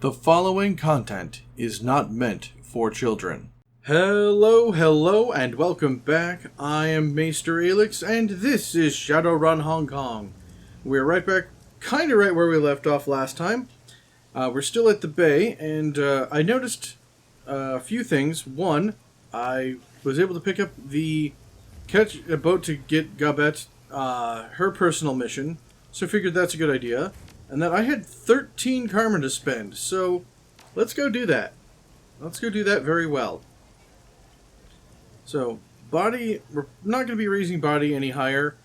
The following content is not meant for children. Hello, and welcome back. I am Maester Aelix, and this is Shadowrun Hong Kong. We're right back, kind of right where we left off last time. We're still at the bay, and I noticed a few things. One, I was able to pick up catch a boat to get Gabette her personal mission, so I figured that's a good idea. And that I had 13 karma to spend, so let's go do that. Let's go do that very well. So, body, we're not going to be raising body any higher.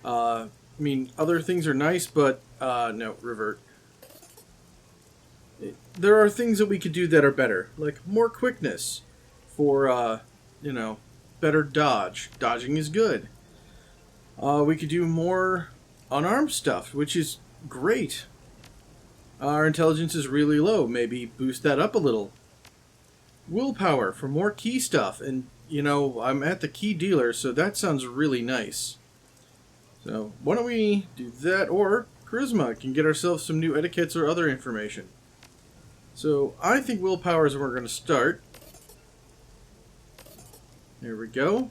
I mean, other things are nice, but, no, revert. There are things that we could do that are better, like more quickness for, better dodge. Dodging is good. We could do more unarmed stuff, which is great. Our intelligence is really low. Maybe boost that up a little. Willpower for more key stuff. And, I'm at the key dealer, so that sounds really nice. So, why don't we do that? Or charisma can get ourselves some new etiquettes or other information. So, I think willpower is where we're going to start. There we go.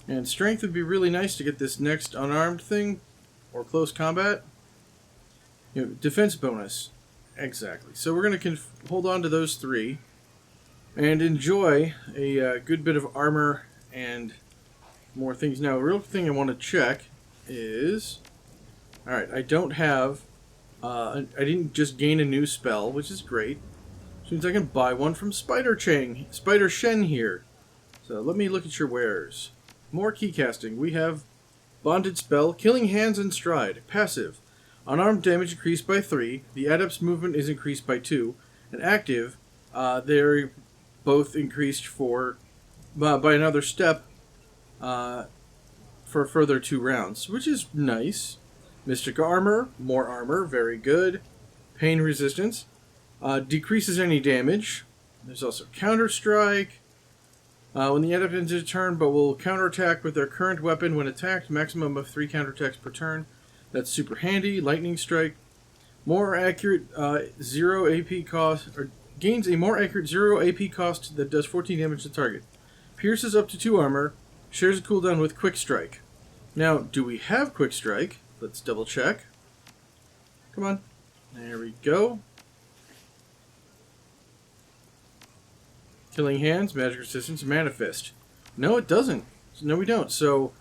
And strength would be really nice to get this next unarmed thing, or close combat. Defense bonus. Exactly. So we're going to hold on to those three, and enjoy a good bit of armor and more things. Now, the real thing I want to check is... Alright, I don't have... I didn't just gain a new spell, which is great. Which means I can buy one from Spider Shen here. So let me look at your wares. More key casting. We have bonded spell, killing hands in stride, passive. Unarmed damage increased by 3. The adept's movement is increased by 2. And active, they're both increased by another step for a further 2 rounds, which is nice. Mystic armor, more armor, very good. Pain resistance, decreases any damage. There's also counter strike. When the adept ends a turn, but will counterattack with their current weapon when attacked, maximum of 3 counterattacks per turn. That's super handy. Lightning strike, more accurate 0 AP cost, or gains a more accurate 0 AP cost that does 14 damage to target. Pierces up to 2 armor. Shares a cooldown with quick strike. Now, do we have quick strike? Let's double check. Come on. There we go. Killing hands, magic resistance, manifest. No, it doesn't. No, we don't. So,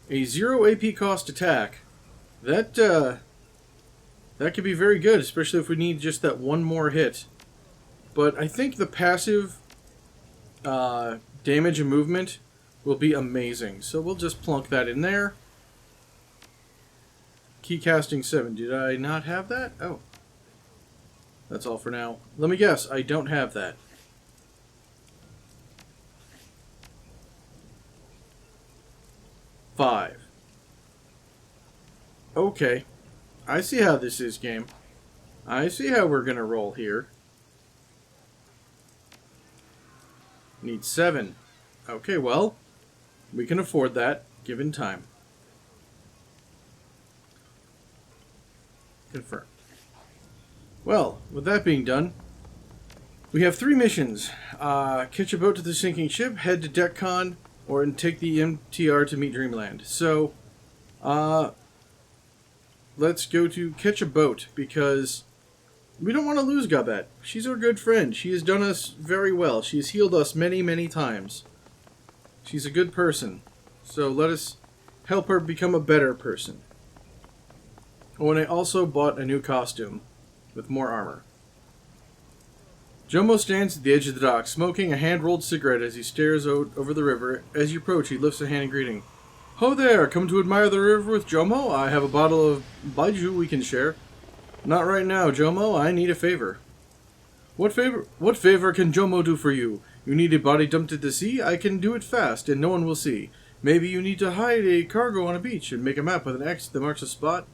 a 0 AP cost attack. That could be very good, especially if we need just that one more hit. But I think the passive damage and movement will be amazing. So we'll just plunk that in there. Key casting 7. Did I not have that? Oh. That's all for now. Let me guess. I don't have that. Five. Okay. I see how this is, game. I see how we're gonna roll here. Need 7. Okay, well, we can afford that, given time. Confirm. Well, with that being done, we have 3 missions. Catch a boat to the sinking ship, head to DECCON, or take the MTR to meet Dreamland. So, let's go to catch a boat, because we don't want to lose Gabette. She's our good friend. She has done us very well. She has healed us many, many times. She's a good person. So let us help her become a better person. Oh, and I also bought a new costume with more armor. Jomo stands at the edge of the dock, smoking a hand-rolled cigarette as he stares out over the river. As you approach, he lifts a hand in greeting. Ho there! Come to admire the river with Jomo? I have a bottle of Baiju we can share. Not right now, Jomo. I need a favor. What favor? What favor can Jomo do for you? You need a body dumped at the sea? I can do it fast, and no one will see. Maybe you need to hide a cargo on a beach and make a map with an X that marks a spot.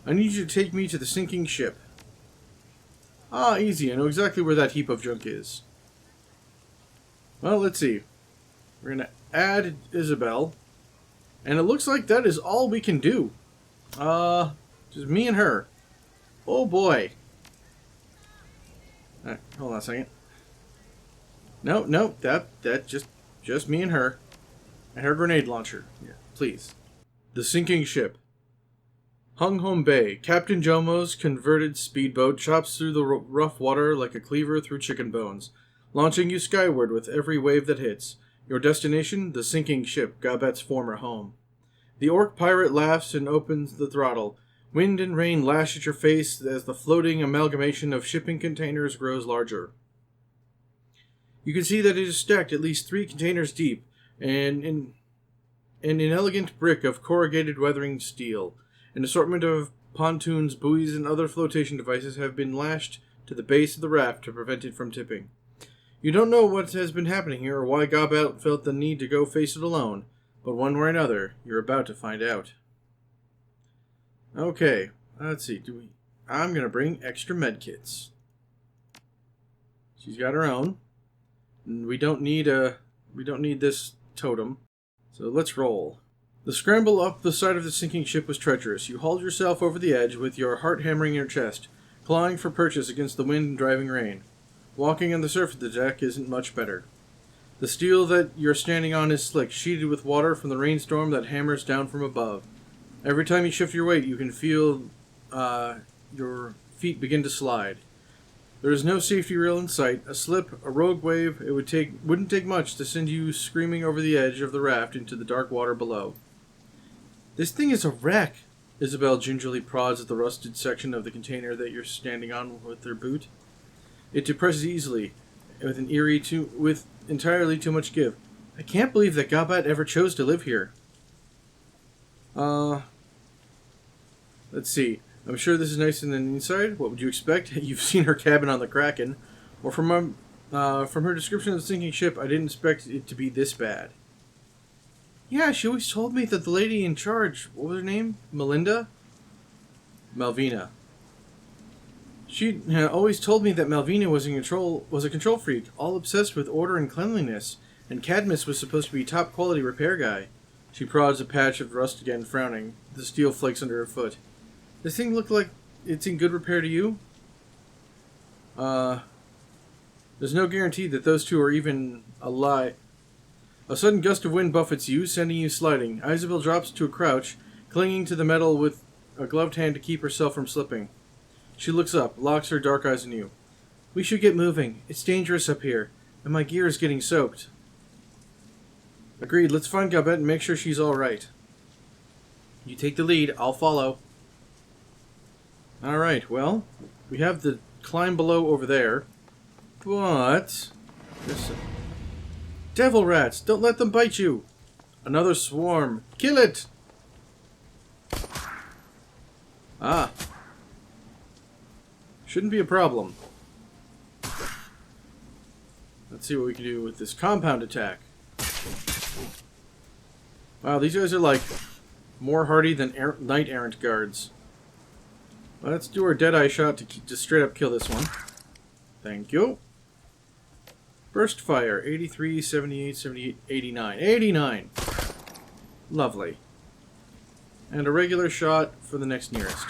I need you to take me to the sinking ship. Ah, easy. I know exactly where that heap of junk is. Well, let's see. We're going to add Isabel. And it looks like that is all we can do. Just me and her. Oh boy. Alright, hold on a second. No, that just me and her. And her grenade launcher. Yeah, please. The sinking ship. Hung Home Bay. Captain Jomo's converted speedboat chops through the rough water like a cleaver through chicken bones, launching you skyward with every wave that hits. Your destination? The sinking ship, Gabet's former home. The orc pirate laughs and opens the throttle. Wind and rain lash at your face as the floating amalgamation of shipping containers grows larger. You can see that it is stacked at least 3 containers deep, and an elegant brick of corrugated weathering steel. An assortment of pontoons, buoys, and other flotation devices have been lashed to the base of the raft to prevent it from tipping. You don't know what has been happening here or why Gabet felt the need to go face it alone, but one way or another, you're about to find out. Okay, let's see. I'm gonna bring extra medkits. She's got her own. And we don't need this totem. So let's roll. The scramble up the side of the sinking ship was treacherous. You hauled yourself over the edge with your heart hammering in your chest, clawing for purchase against the wind and driving rain. Walking on the surface of the deck isn't much better. The steel that you're standing on is slick, sheeted with water from the rainstorm that hammers down from above. Every time you shift your weight, you can feel your feet begin to slide. There is no safety rail in sight. A slip, a rogue wave, wouldn't take much to send you screaming over the edge of the raft into the dark water below. This thing is a wreck. Isabel gingerly prods at the rusted section of the container that you're standing on with her boot. It depresses easily, with entirely too much give. I can't believe that Gabet ever chose to live here. Let's see. I'm sure this is nicer than inside. What would you expect? You've seen her cabin on the Kraken. Or from her description of the sinking ship, I didn't expect it to be this bad. Yeah, she always told me that the lady in charge, what was her name? Melinda? Malvina. She always told me that Malvina was a control freak, all obsessed with order and cleanliness, and Cadmus was supposed to be top quality repair guy. She prods a patch of rust again, frowning. The steel flakes under her foot. This thing look like it's in good repair to you? There's no guarantee that those two are even alive. A sudden gust of wind buffets you, sending you sliding. Isabel drops to a crouch, clinging to the metal with a gloved hand to keep herself from slipping. She looks up, locks her dark eyes on you. We should get moving. It's dangerous up here, and my gear is getting soaked. Agreed. Let's find Gabet and make sure she's all right. You take the lead. I'll follow. All right. Well, we have the climb below over there, but devil rats! Don't let them bite you. Another swarm. Kill it. Ah. Shouldn't be a problem. Let's see what we can do with this compound attack. Wow, these guys are like more hardy than knight errant guards. Let's do our deadeye shot to straight up kill this one. Thank you. Burst fire, 83, 78, 78, 89. 89! Lovely. And a regular shot for the next nearest.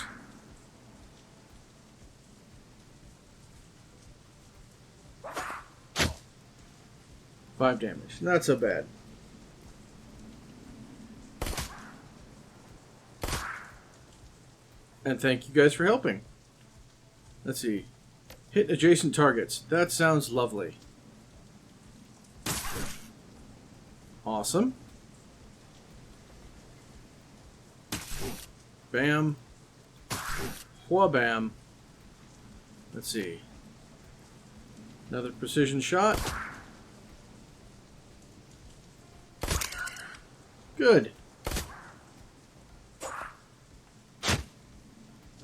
Five damage. Not so bad. And thank you guys for helping. Let's see. Hit adjacent targets. That sounds lovely. Awesome. Bam. Wha-bam. Let's see. Another precision shot. Good.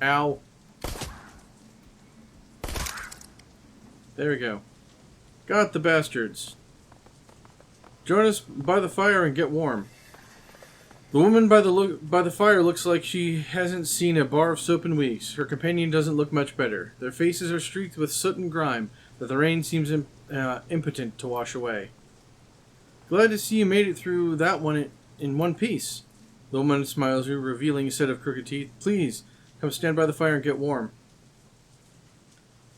Ow. There we go. Got the bastards. Join us by the fire and get warm. The woman by the fire looks like she hasn't seen a bar of soap in weeks. Her companion doesn't look much better. Their faces are streaked with soot and grime that the rain seems impotent to wash away. Glad to see you made it through that one in one piece. The woman smiles you, revealing a set of crooked teeth. Please, come stand by the fire and get warm.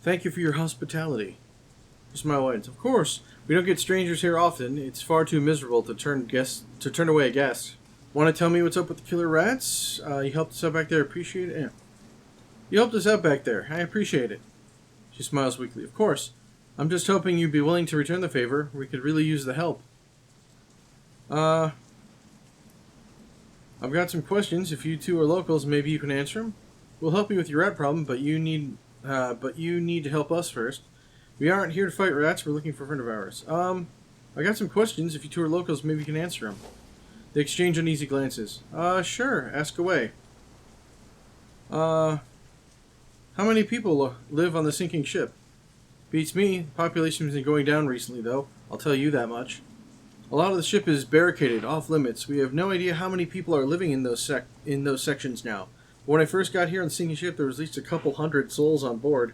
Thank you for your hospitality. The smile widens. Of course, we don't get strangers here often. It's far too miserable to turn away a guest. Want to tell me what's up with the killer rats? You helped us out back there. Appreciate it. Yeah. You helped us out back there. I appreciate it. She smiles weakly. Of course. I'm just hoping you'd be willing to return the favor. We could really use the help. I've got some questions. If you two are locals, maybe you can answer them. We'll help you with your rat problem, but you need to help us first. We aren't here to fight rats. We're looking for a friend of ours. I got some questions. If you two are locals, maybe you can answer them. They exchange uneasy glances. Sure. Ask away. How many people live on the sinking ship? Beats me. The population's been going down recently, though. I'll tell you that much. A lot of the ship is barricaded, off limits. We have no idea how many people are living in those sections now. When I first got here on the sinking ship, there was at least a couple hundred souls on board.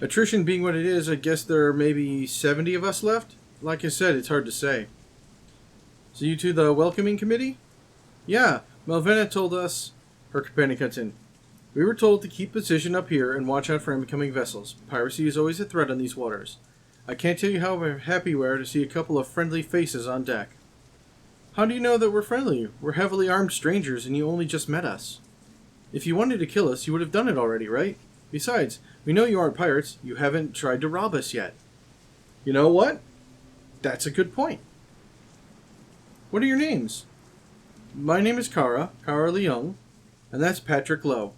Attrition being what it is, I guess there are maybe 70 of us left? Like I said, it's hard to say. So you two the welcoming committee? Yeah, Melvina told us... Her companion cuts in. We were told to keep position up here and watch out for incoming vessels. Piracy is always a threat on these waters. I can't tell you how happy we are to see a couple of friendly faces on deck. How do you know that we're friendly? We're heavily armed strangers and you only just met us. If you wanted to kill us, you would have done it already, right? Besides, we know you aren't pirates. You haven't tried to rob us yet. You know what? That's a good point. What are your names? My name is Kara Leung, and that's Patrick Lowe.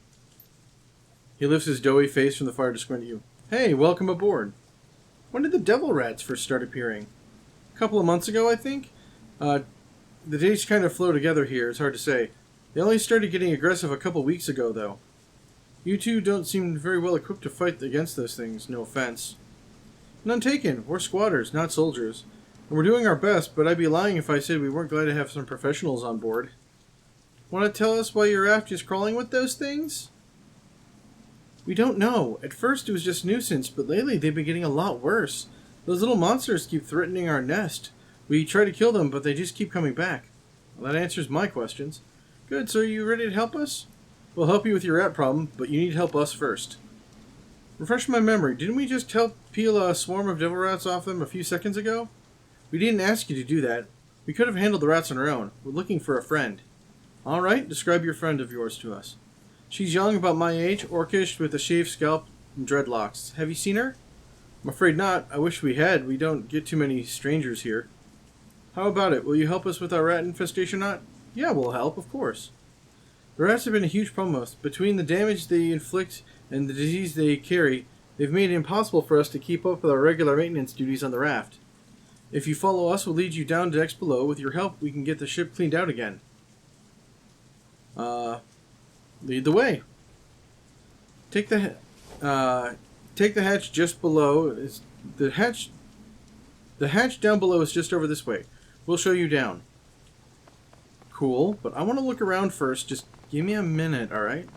He lifts his doughy face from the fire to squint at you. Hey, welcome aboard. When did the devil rats first start appearing? A couple of months ago, I think? The dates kind of flow together here, it's hard to say. They only started getting aggressive a couple weeks ago, though. You two don't seem very well equipped to fight against those things, no offense. None taken. We're squatters, not soldiers. And we're doing our best, but I'd be lying if I said we weren't glad to have some professionals on board. Want to tell us why your raft is crawling with those things? We don't know. At first it was just nuisance, but lately they've been getting a lot worse. Those little monsters keep threatening our nest. We try to kill them, but they just keep coming back. Well, that answers my questions. Good, so are you ready to help us? We'll help you with your rat problem, but you need to help us first. Refresh my memory. Didn't we just help peel a swarm of devil rats off them a few seconds ago? We didn't ask you to do that. We could have handled the rats on our own. We're looking for a friend. All right, describe your friend of yours to us. She's young, about my age, orcish, with a shaved scalp and dreadlocks. Have you seen her? I'm afraid not. I wish we had. We don't get too many strangers here. How about it? Will you help us with our rat infestation knot? Yeah, we'll help, of course. The rats have been a huge problem. Between the damage they inflict and the disease they carry, they've made it impossible for us to keep up with our regular maintenance duties on the raft. If you follow us, we'll lead you down to decks below. With your help, we can get the ship cleaned out again. Lead the way. Take the hatch just below. The hatch down below is just over this way. We'll show you down. Cool, but I want to look around first. Just give me a minute, alright?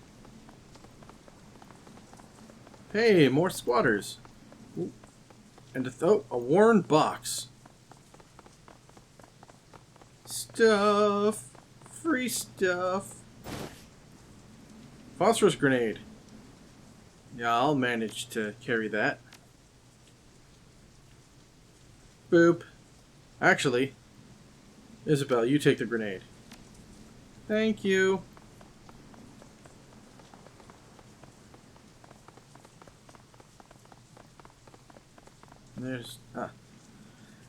Hey, more squatters. Ooh. And a worn box. Stuff. Free stuff. Phosphorus grenade. Yeah, I'll manage to carry that. Boop. Actually, Isabel, you take the grenade. Thank you. There's...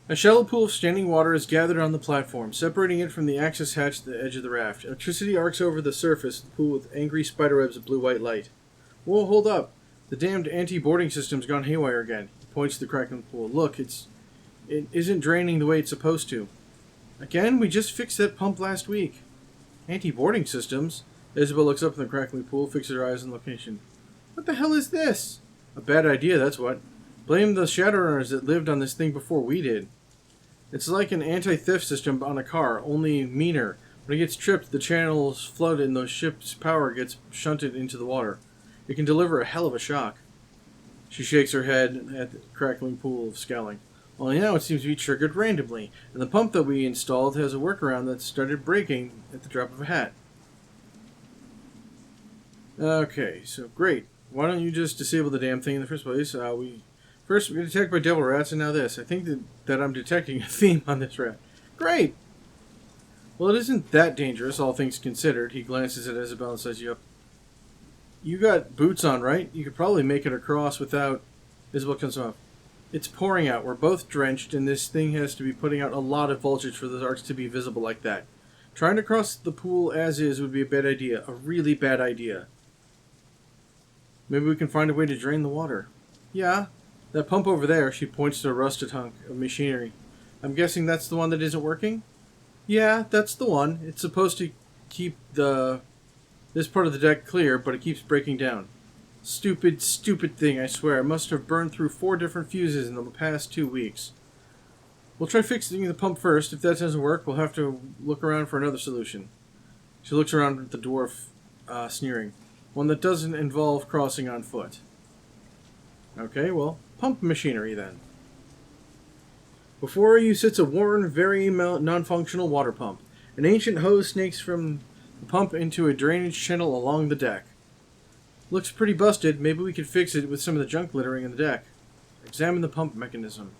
A shallow pool of standing water is gathered on the platform, separating it from the access hatch at the edge of the raft. Electricity arcs over the surface of the pool with angry spiderwebs of blue-white light. Whoa, hold up. The damned anti-boarding system's gone haywire again. He points to the crack in the pool. Look, it isn't draining the way it's supposed to. Again? We just fixed that pump last week. Anti-boarding systems? Isabel looks up in the crackling pool, fixes her eyes on the location. What the hell is this? A bad idea, that's what. Blame the Shadowrunners that lived on this thing before we did. It's like an anti-theft system on a car, only meaner. When it gets tripped, the channels flood and the ship's power gets shunted into the water. It can deliver a hell of a shock. She shakes her head at the crackling pool of scowling. Only now it seems to be triggered randomly, and the pump that we installed has a workaround that started breaking at the drop of a hat. Okay, so great. why don't you just disable the damn thing in the first place? First we get attacked by devil rats, and now this. I think that I'm detecting a theme on this rat. Great! Well, it isn't that dangerous, all things considered. He glances at Isabel and says, "You got boots on, right? You could probably make it across without..." Isabel comes off. "It's pouring out. We're both drenched, and this thing has to be putting out a lot of voltage for the arcs to be visible like that. Trying to cross the pool as is would be a bad idea. A really bad idea. Maybe we can find a way to drain the water." "Yeah. That pump over there," she points to a rusted hunk of machinery. "I'm guessing that's the one that isn't working?" "Yeah, that's the one. It's supposed to keep this part of the deck clear, but it keeps breaking down. Stupid, stupid thing, I swear. It must have burned through 4 different fuses in the past 2 weeks. We'll try fixing the pump first. If that doesn't work, we'll have to look around for another solution." She looks around at the dwarf, sneering. "One that doesn't involve crossing on foot." Okay, well, pump machinery then. Before you sits a worn, very non-functional water pump. An ancient hose snakes from the pump into a drainage channel along the deck. Looks pretty busted. Maybe we could fix it with some of the junk littering in the deck. Examine the pump mechanism.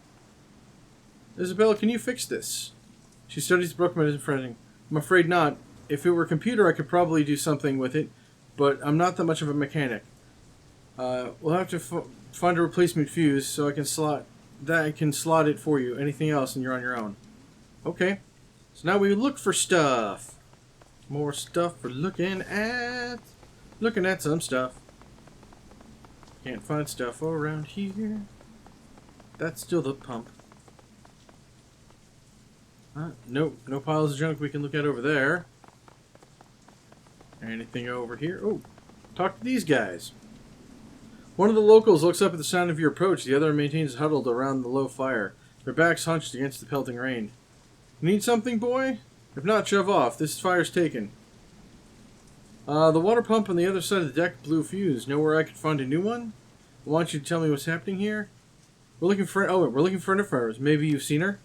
"Isabella, can you fix this?" She studies the book in front of her. "I'm afraid not. If it were a computer, I could probably do something with it, but I'm not that much of a mechanic. We'll have to find a replacement fuse so I can slot it for you. Anything else, and you're on your own." Okay. So now we look for stuff. More stuff for looking at. Looking at some stuff. Can't find stuff around here. That's still the pump. Nope. No piles of junk we can look at over there. Anything over here? Oh, talk to these guys. One of the locals looks up at the sound of your approach. The other maintains huddled around the low fire, their backs hunched against the pelting rain. "Need something, boy? If not, shove off. This fire's taken." The water pump on the other side of the deck blew fuse. Know where I could find a new one? I want you to tell me what's happening here. We're looking for Nefars. Maybe you've seen her?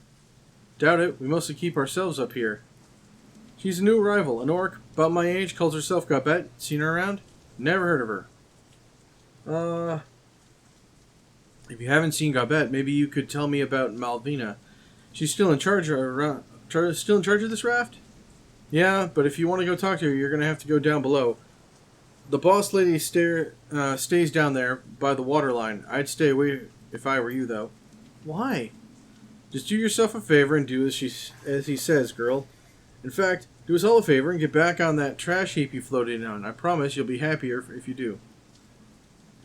Doubt it. We mostly keep ourselves up here. She's a new arrival. An orc, about my age, calls herself Gabet. Seen her around? Never heard of her. If you haven't seen Gabet, maybe you could tell me about Malvina. She's still in charge of this raft? Yeah, but if you want to go talk to her, you're going to have to go down below. The boss lady stays down there by the water line. I'd stay away if I were you, though. Why? Just do yourself a favor and do as he says, girl. In fact, do us all a favor and get back on that trash heap you floated in on. I promise you'll be happier if you do.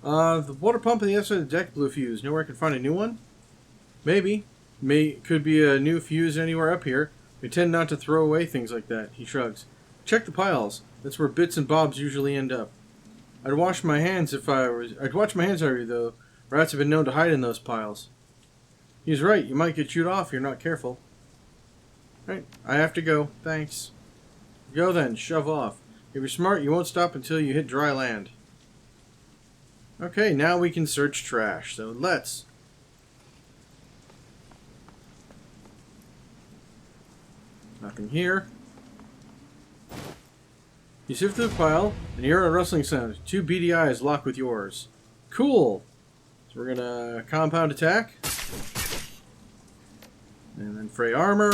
The water pump on the other side of the deck blew a fuse. Know where I can find a new one? Maybe. Could be a new fuse anywhere up here. We tend not to throw away things like that. He shrugs. Check the piles. That's where bits and bobs usually end up. I'd watch my hands if I were you, though. Rats have been known to hide in those piles. He's right. You might get chewed off if you're not careful. Right. I have to go. Thanks. Go then. Shove off. If you're smart, you won't stop until you hit dry land. Okay, now we can search trash. So let's. Nothing here. You sift through the pile, and you hear a rustling sound. 2 beady eyes lock with yours. Cool! So we're gonna compound attack. And then fray armor.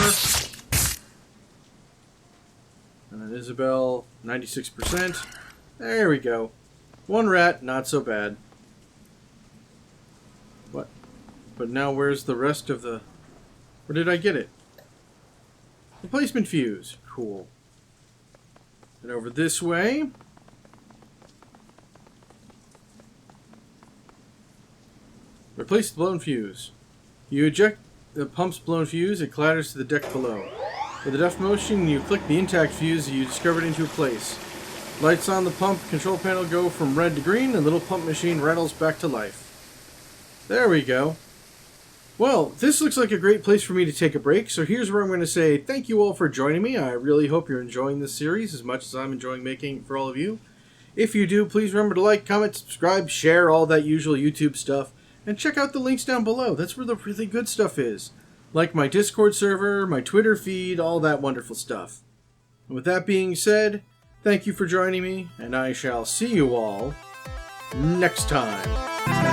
And then Isabel, 96%. There we go. 1 rat, not so bad. What? But now where's the rest of the... Where did I get it? Replacement fuse. Cool. And over this way. Replace the blown fuse. You eject the pump's blown fuse, it clatters to the deck below. With a deft motion, you click the intact fuse you discovered into place. Lights on the pump control panel go from red to green, and the little pump machine rattles back to life. There we go. Well, this looks like a great place for me to take a break, so here's where I'm going to say thank you all for joining me. I really hope you're enjoying this series as much as I'm enjoying making it for all of you. If you do, please remember to like, comment, subscribe, share, all that usual YouTube stuff, and check out the links down below. That's where the really good stuff is. Like my Discord server, my Twitter feed, all that wonderful stuff. And with that being said, thank you for joining me, and I shall see you all next time.